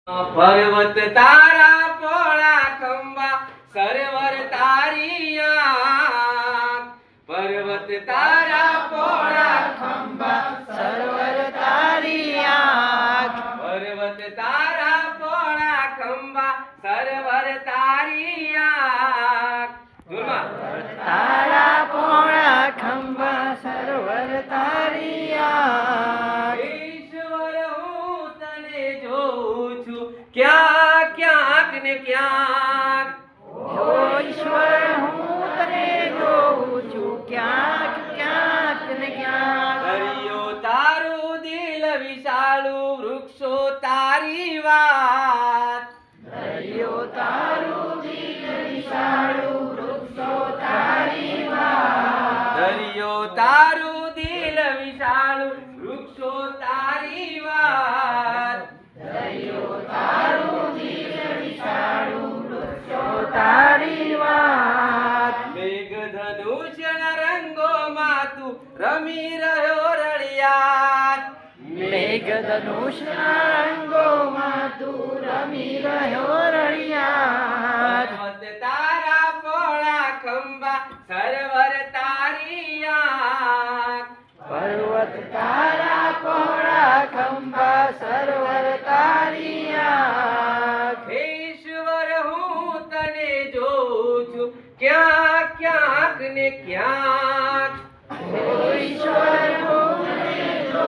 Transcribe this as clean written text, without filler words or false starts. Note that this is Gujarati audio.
पर्वत तारा पोळा खंबा सरवर तारी आंख। पर्वत तारा पोळा खंबा सरवर तारी आंख। पर्वत तारा पोळा खंबा सरवर तारी आंख। तारा पोळा खंबा सरवर तारी आंख। ईश्वर हूँ तने जोऊं छुं ક્યાંક ક્યાંક ને ક્યાંક। ઓ ઈશ્વર હું તને જોઉં છું ક્યાંક ક્યાંક ને ક્યાંક। દરિયો તારું દિલ વિશાળું વૃક્ષો તારી વાત। દરિયો તારું દિલ વિશાળું વૃક્ષો તારી વાત। દરિયો તારું દિલ વિશાળું વૃક્ષો તારી વાત। દરિયો તારું દિલ વિશાળું વૃક્ષો તારી વાત। મેઘધનુષ્યના રંગોમાં તું રમી રહ્યો રળિયાત। મેઘધનુષના રંગોમાં તું રમી રહ્યો રળિયાત। પર્વત તારા પોળા ખંભા સરવર તારી આંખ। પર્વત તારા પહોળા ખંભા સરવર તારી આંખ। હે ઈશ્વર હું તને જોઉં છું ક્યાંક ક્યાંક ને ક્યાંક। ઓ ઈશ્વર